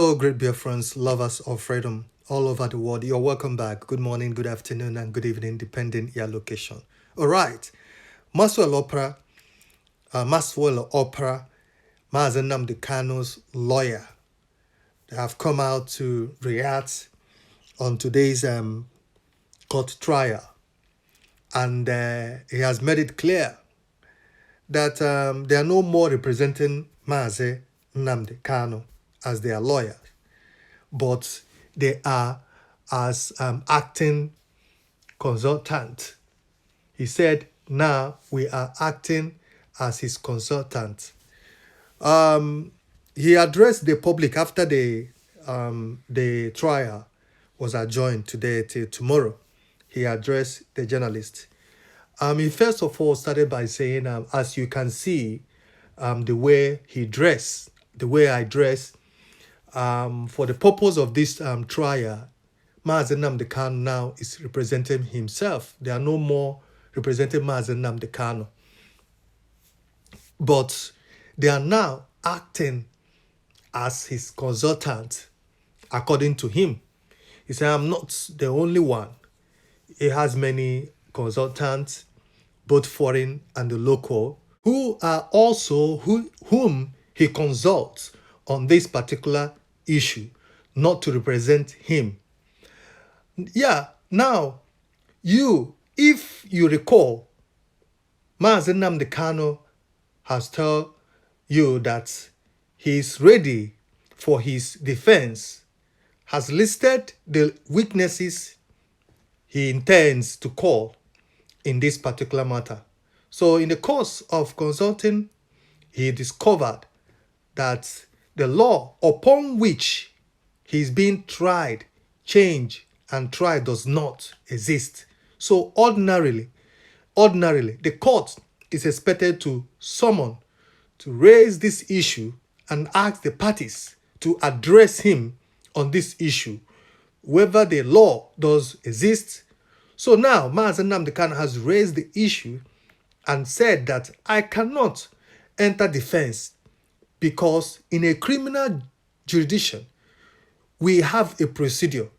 Hello, great dear friends, lovers of freedom all over the world. You're welcome back. Good morning, good afternoon, and good evening, depending your location. All right, Maxwell Opera, Mazen Nnamdi Kanu's lawyer, they have come out to react on today's court trial, and he has made it clear that they are no more representing Mazen Nnamdi Kanu as their lawyers, but they are as acting consultant. He said, now we are acting as his consultant. He addressed the public after the trial was adjourned today till tomorrow. He addressed the journalists. He first of all started by saying, as you can see, the way he dressed, the way I dress, for the purpose of this trial, Mazen Nnamdi Kanu now is representing himself. They are no more representing Mazen Nnamdi Kanu, but they are now acting as his consultant, according to him. He said, I'm not the only one. He has many consultants, both foreign and the local, who are also whom he consults on this particular issue, not to represent him. Yeah, now, if you recall, Mazen Nnamdi Kanu has told you that he is ready for his defense, has listed the witnesses he intends to call in this particular matter. So in the course of consulting, he discovered that the law upon which he is being tried, changed, and tried does not exist. So ordinarily, the court is expected to summon, to raise this issue and ask the parties to address him on this issue, whether the law does exist. So now, Mazen Nnamdi Kanu has raised the issue and said that I cannot enter defense because in a criminal jurisdiction, we have a procedure.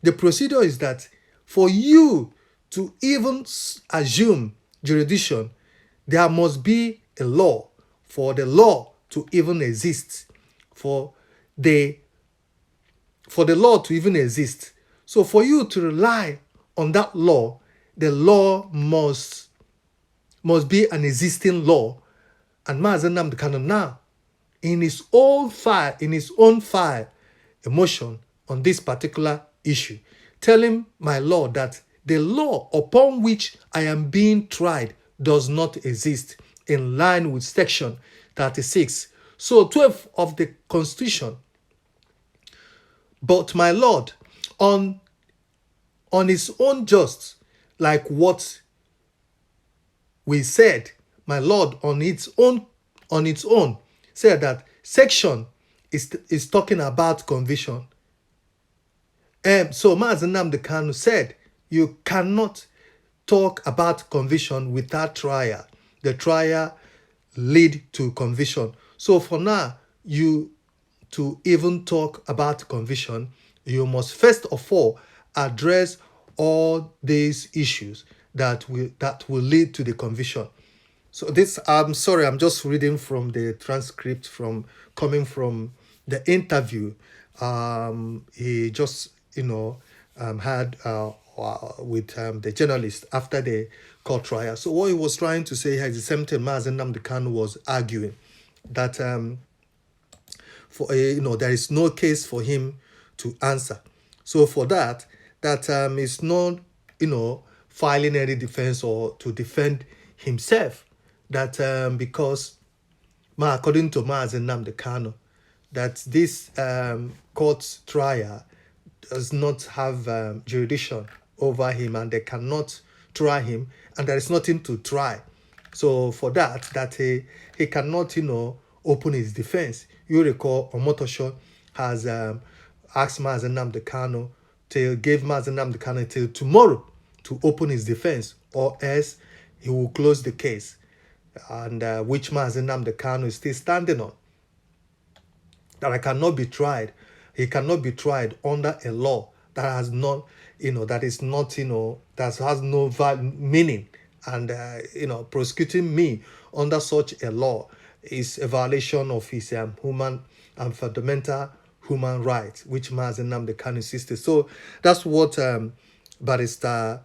The procedure is that for you to even assume jurisdiction, there must be a law for the law to even exist, for the law to even exist. So for you to rely on that law, the law must be an existing law. And Mazen Nnamdi Kanu now, in his own file, a motion on this particular issue, telling my lord that the law upon which I am being tried does not exist in line with section 36. So 12 of the Constitution. But my lord, on his own just, like what we said, my lord, on its own, said that section is talking about conviction. So Mazen Nnamdi Kanu said, you cannot talk about conviction without trial. The trial lead to conviction. So for now, to even talk about conviction, you must first of all address all these issues that will lead to the conviction. So this, I'm sorry, I'm just reading from the transcript coming from the interview. He just, had with the journalist after the court trial. So what he was trying to say here is the same thing Mazen Nnamdi Kanu was arguing, that there is no case for him to answer. So for that is not filing any defense or to defend himself. That because according to Mazen Nnamdi Kanu, that this court trial does not have jurisdiction over him, and they cannot try him, and there is nothing to try. So for that he cannot open his defense. You recall Omotosho has asked Mazen Nnamdi Kanu gave Mazen Nnamdi Kanu till tomorrow to open his defense, or else he will close the case, and which Mazen Nnamdi Kanu is still standing on, that I cannot be tried he cannot be tried under a law that has not, that is not, that has no meaning. And, prosecuting me under such a law is a violation of his human and fundamental human rights, which Mazi Nnamdi Kanu insisted. So that's what Barrister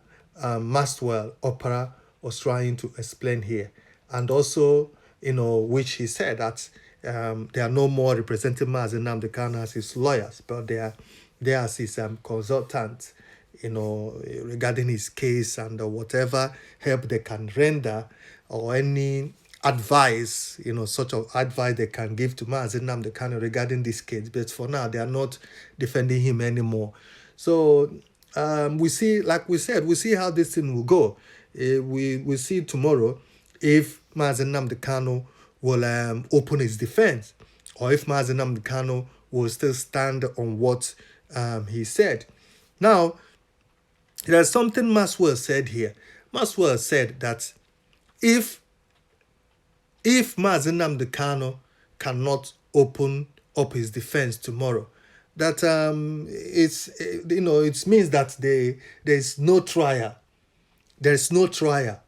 Maxwell Opara was trying to explain here. And also, which he said that they are no more representing Mazi Nnamdi Kanu as his lawyers, but they are there as his consultants, regarding his case and whatever help they can render or any advice, sort of advice they can give to Mazi Nnamdi Kanu regarding this case. But for now, they are not defending him anymore. So we see, like we said, we see how this thing will go. We see tomorrow if Mazi Nnamdi Kanu will open his defense, or if Mazi Nnamdi Kanu will still stand on what he said. Now, there's something Maxwell said here. Maxwell said that if Mazi Nnamdi Kanu cannot open up his defense tomorrow, that it means that there's no trial. There's no trial.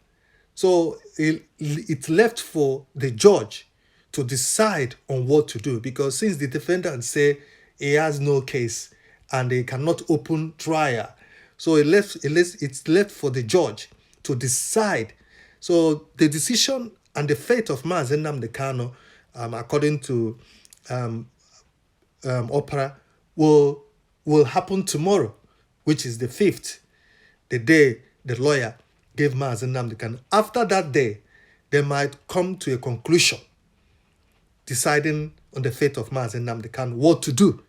So it's left for the judge to decide on what to do, because since the defendant say he has no case and they cannot open trial, so it's left for the judge to decide. So the decision and the fate of Mazi Nnamdi Kanu, according to Opara, will happen tomorrow, which is the 5th, the day the lawyer gave Mazi Nnamdi Kanu. After that day, they might come to a conclusion, deciding on the fate of Mazi Nnamdi Kanu, what to do.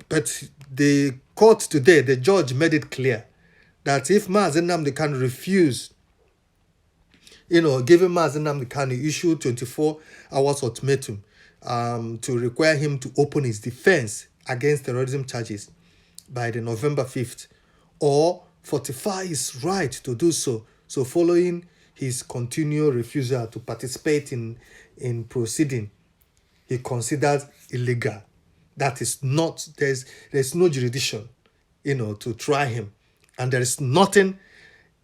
But the court today, the judge made it clear that if Mazi Nnamdi Kanu refuse, giving Mazi Nnamdi Kanu issue 24 hours ultimatum to require him to open his defense against terrorism charges by the November 5th, or fortify his right to do so. So following his continual refusal to participate in proceeding, he considered illegal. That is not, there's no jurisdiction, to try him. And there is nothing,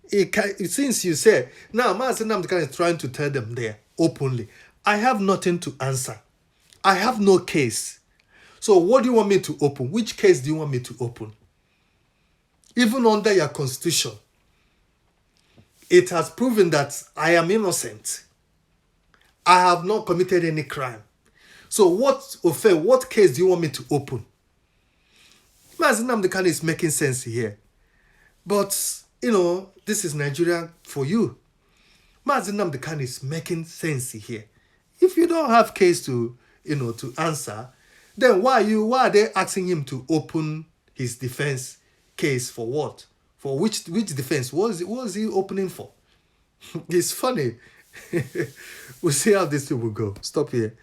since you said, now Mazi Nnamdi Kanu is trying to tell them there openly, I have nothing to answer. I have no case. So what do you want me to open? Which case do you want me to open? Even under your constitution, it has proven that I am innocent. I have not committed any crime. So what case do you want me to open? Mazi Nnamdi Kanu is making sense here. But, this is Nigeria for you. Mazi Nnamdi Kanu is making sense here. If you don't have case to answer, then why are they asking him to open his defense case for what? For which defense? What was he opening for? It's funny. We'll see how this thing will go. Stop here.